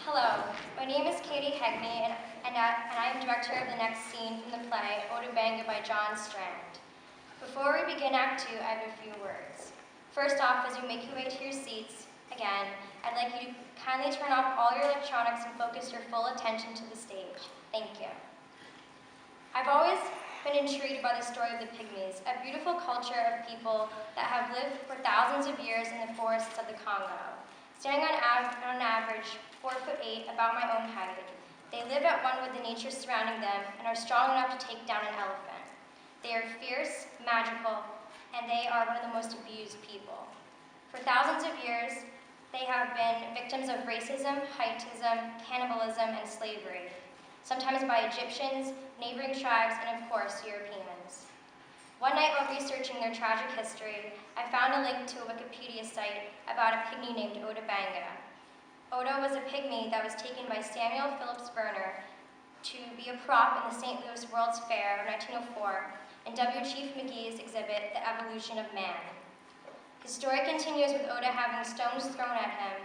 Hello, my name is Haigney, and I am director of the next scene from the play Benga by Strand. Before we begin Act 2, I have a few words. First off, as you make your way to your seats, again, I'd like you to kindly turn off all your electronics and focus your full attention to the stage. Thank you. I've always been intrigued by the story of the Pygmies, a beautiful culture of people that have lived for thousands of years in the forests of the Congo. Standing on an average 4'8", about my own height, they live at one with the nature surrounding them and are strong enough to take down an elephant. They are fierce, magical, and they are one of the most abused people. For thousands of years, they have been victims of racism, heightism, cannibalism, and slavery, sometimes by Egyptians, neighboring tribes, and of course, Europeans. One night while researching their tragic history, I found a link to a Wikipedia site about a pygmy named Benga. Odo was a pygmy that was taken by Samuel Phillips Verner to be a prop in the St. Louis World's Fair of 1904 in Cheif McGee's exhibit, The Evolution of Man. His story continues with Odo having stones thrown at him,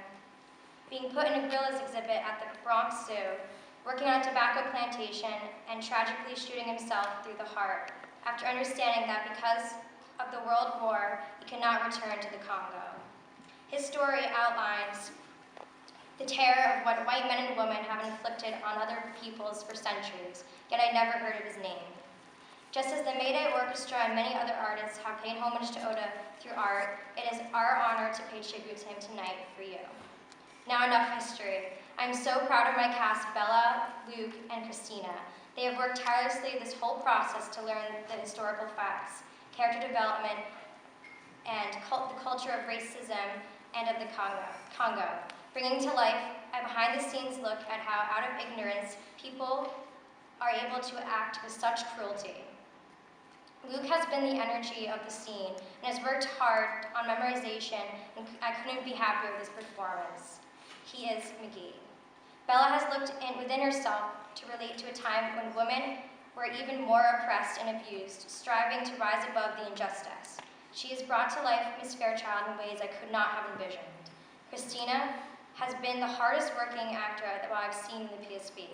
being put in a gorillas exhibit at the Bronx Zoo, working on a tobacco plantation, and tragically shooting himself through the heart, after understanding that because of the World War, he could not return to the Congo. His story outlines the terror of what white men and women have inflicted on other peoples for centuries, yet I never heard of his name. Just as the Mayday Orchestra and many other artists have paid homage to Odo through art, it is our honor to pay tribute to him tonight for you. Now enough history. I'm so proud of my cast, Bella, Luke, and Christina. They have worked tirelessly this whole process to learn the historical facts, character development, and the culture of racism and of the Congo, bringing to life a behind-the-scenes look at how, out of ignorance, people are able to act with such cruelty. Luke has been the energy of the scene and has worked hard on memorization, and I couldn't be happier with his performance. He is McGee. Bella has looked within herself to relate to a time when women were even more oppressed and abused, striving to rise above the injustice. She has brought to life Miss Fairchild in ways I could not have envisioned. Christina has been the hardest working actor that I've seen in the PSB.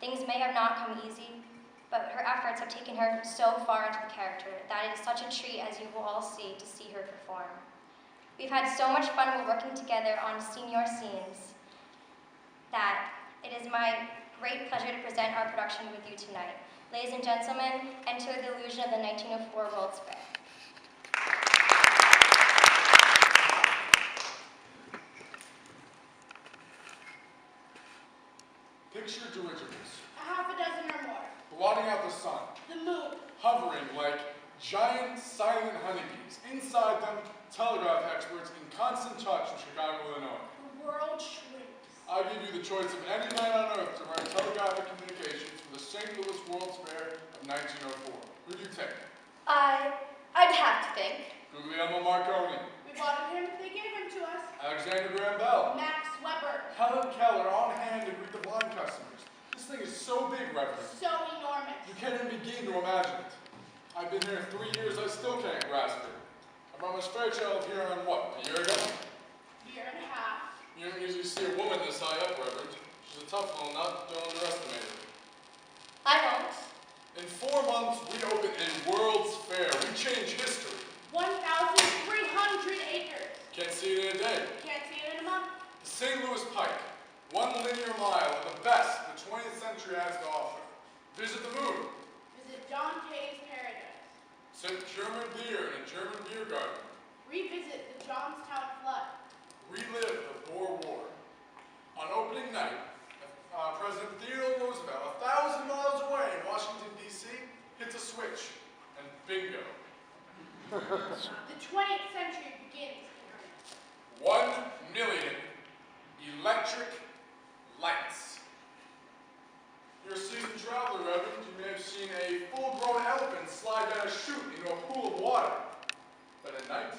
Things may have not come easy, but her efforts have taken her so far into the character that it is such a treat, as you will all see, to see her perform. We've had so much fun while working together on senior scenes that it is my great pleasure to present our production with you tonight. Ladies and gentlemen, enter the illusion of the 1904 World's Fair. Picture dirigibles. A half a dozen or more. Blotting out the sun. The moon. Hovering like giant silent honeybees. Inside them, telegraph experts in constant touch with Chicago, Illinois. The world shrinks. I give you the choice of any man on earth to write telegraphic communications for the St. Louis World's Fair of 1904. Who do you take? I'd have to think. Guglielmo Marconi. We bought him, they gave him to us. Alexander Graham Bell. Max Weber. Helen Keller on hand to greet the blind customers. This thing is so big, Reverend. So enormous. You can't even begin to imagine it. I've been here 3 years, I still can't grasp it. I brought Miss Fairchild here on what, a year ago? Year and a half. You don't usually see a woman this high up, Reverend. She's a tough little nut, don't underestimate her. I won't. In 4 months, we open a World's Fair. We change history. 1,300 acres. Can't see it in a day. Can't see it in a month. The St. Louis Pike, 1 linear mile of the best the 20th century has to offer. Visit the moon. Visit Dante's Paradise. Sip German beer in a German beer garden. Revisit the Johnstown flood. Relive the Boer War. On opening night, President Theodore Roosevelt, 1,000 miles away in Washington, D.C., hits a switch, and bingo. The 20th century begins. 1 million electric lights. You're a seasoned traveler, Reverend. You may have seen a full-grown elephant slide down a chute into a pool of water. But at night,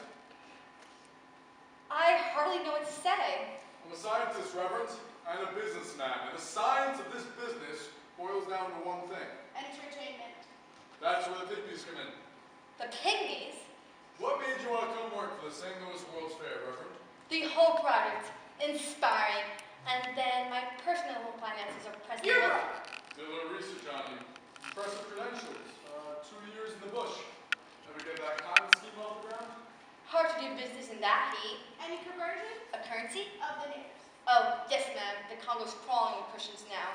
I hardly know what to say. I'm a scientist, Reverend, and a businessman, and the science of this business boils down to one thing. Entertainment. That's where the pygmies come in. The Pygmies? What made you want to come work for the St. Louis World's Fair, Reverend? The whole product. Inspiring. And then my personal finances are present. You're right. Did a little research on you. Impressive credentials. 2 years in the bush. Ever get that cotton scheme off the ground? Hard to do business in that heat. Any conversion A currency? of the natives? Oh, yes, ma'am. The Congo's crawling with Christians now.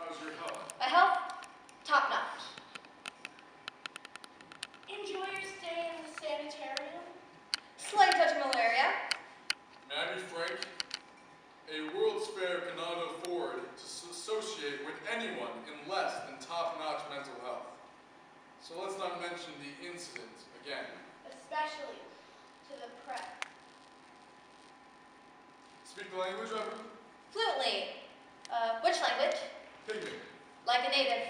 How's your health? My health? Top notch. Enjoy your stay in the sanitarium? Slight touch of malaria. May I be frank? A World's Fair cannot afford to associate with anyone in less than top-notch mental health. So let's not mention the incident again. Especially to the press. Speak the language, Reverend? Fluently. Which language? Pygmy. Like a native.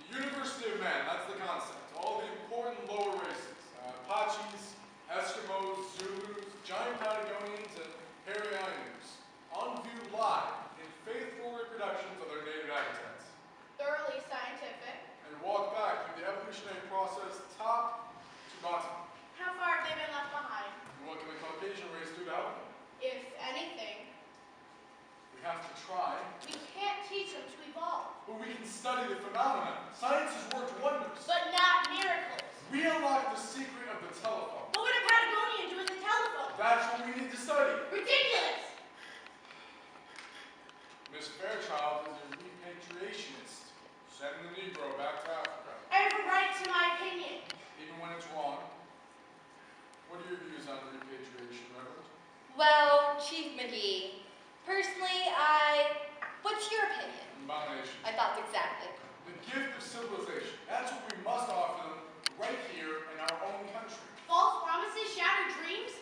The University of Man, that's the concept. All the important lower races. Apaches, Eskimos, Zulus, giant Patagonians, and Haigney's. On view live in faithful reproductions of their native habitats. Thoroughly scientific. And walk back through the evolutionary process top to bottom. How far have they been left behind? And what can the Caucasian race do to help them? If anything. We have to try, We can't teach them to evolve. but we can study the phenomenon. Science has worked wonders. But not miracles. We unlocked the secret of the telephone. What would a Patagonian do with the telephone? That's what we need to study. Ridiculous! Miss Fairchild is a repatriationist, sending the Negro back to Africa, I have a right to my opinion. even when it's wrong. What are your views on repatriation, Reverend? Well, Chief McGee, personally, what's your opinion? Abomination. I thought exactly. The gift of civilization. That's what we must offer them right here in our own country. False promises, shattered dreams?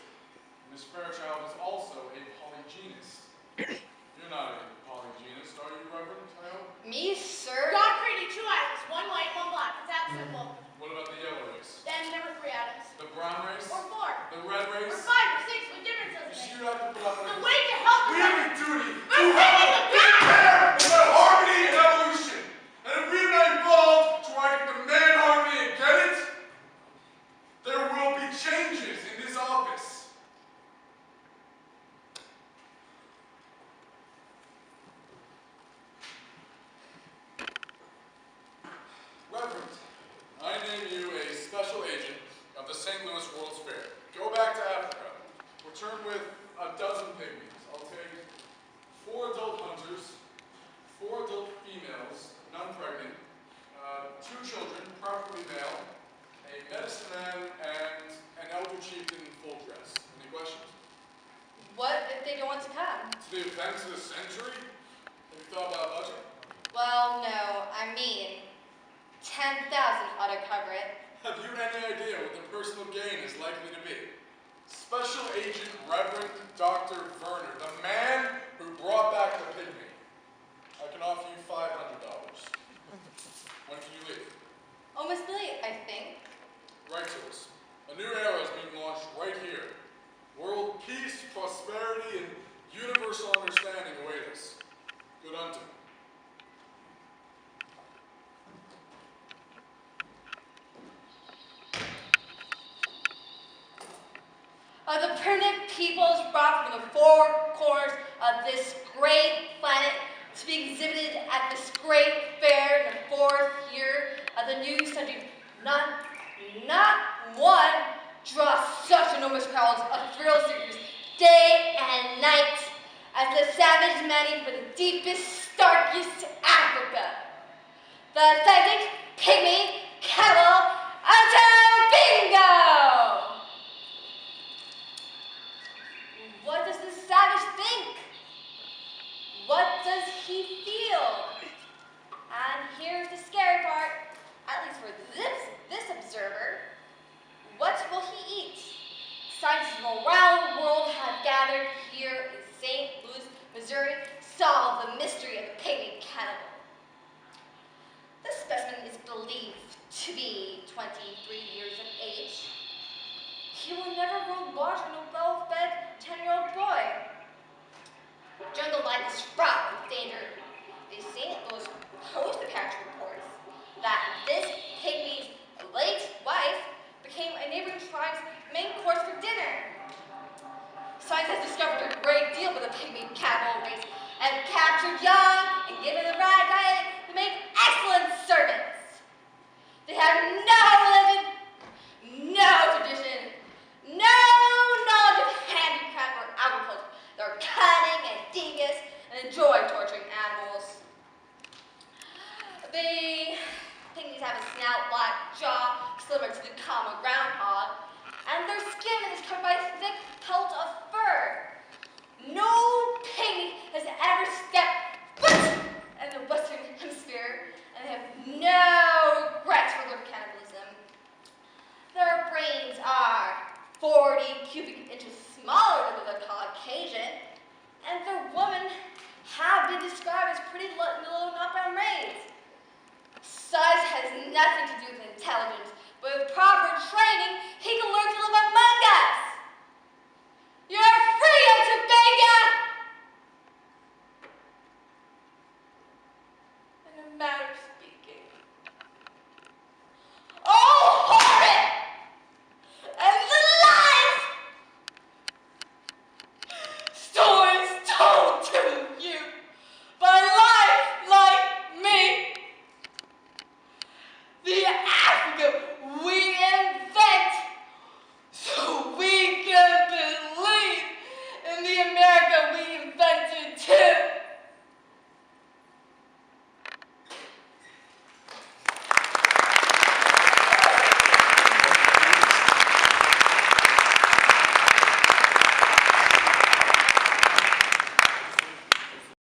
Miss Fairchild is also a polygynist. You're not a polygynist, are you, Reverend? I hope? Me, sir? God created two atoms, one white, one black. It's that simple. What about the yellow race? Then there were three atoms. The brown race? Or four. The red Or race? five or six with You differences see in it. what I have to put up with? The way to help We them. have a duty to I'm help taking the back! care about harmony and evolution. And if we're not involved to try to demand harmony and get it, there will be changes in this office. Reverend, I name you a special agent of the St. Louis World's Fair. Go back to Africa. Return with a dozen pygmies. I'll take 4 adult hunters, 4 adult females, none pregnant, 2 children, preferably male, a medicine man, and an elder chieftain in full dress. Any questions? What if they don't want to come? To the events of the century? Have you thought about budget? Well, no, I mean, 10,000 ought to cover it. Have you any idea what the personal gain is likely to be? Special Agent Reverend Dr. Verner, the man who brought back the pygmy. I can offer you $500. When can you leave? Almost late, I think. Write to us. A new era is being launched right here. World peace, prosperity, and universal understanding await us. Good hunting. The primitive peoples brought from the 4 corners of this great planet to be exhibited at this great fair in the 4th year of the new century. Not one draws such enormous crowds of thrill seekers day and night as the savage manning for the deepest, darkest Africa. The authentic pygmy camel until bingo! What does the savage think? What does he feel? And here's the scary part, at least for this observer. What will he eat? Scientists from around the world have gathered here in St. Louis, Missouri, to solve the mystery of the pygmy cannibal. This specimen is believed to be 23 years of age. He will never grow large in a well-fed 10-year-old boy. Jungle life is fraught with danger. The St. Louis Post-Dispatch reports that this pygmy's late wife became a neighboring tribe's main course for dinner. Science has discovered a great deal about the pygmy cannibal race and young and given the right diet, they make excellent servants. They have no religion, no tradition, no knowledge of handicraft or agriculture. They're cunning and devious and enjoy torturing animals. The pygmies have a snout, black jaw, similar to the common groundhog, and their skin is covered by a thick pelt of fur. No pygmy has ever stepped foot in the Western Hemisphere, and they have no regrets for their cannibalism. Their brains are 40 cubic inches smaller than the Caucasian, and their women have been described as pretty little nut-brown maids. Size has nothing to do with intelligence, but with proper training, he can learn to live among us. You're free to Benga!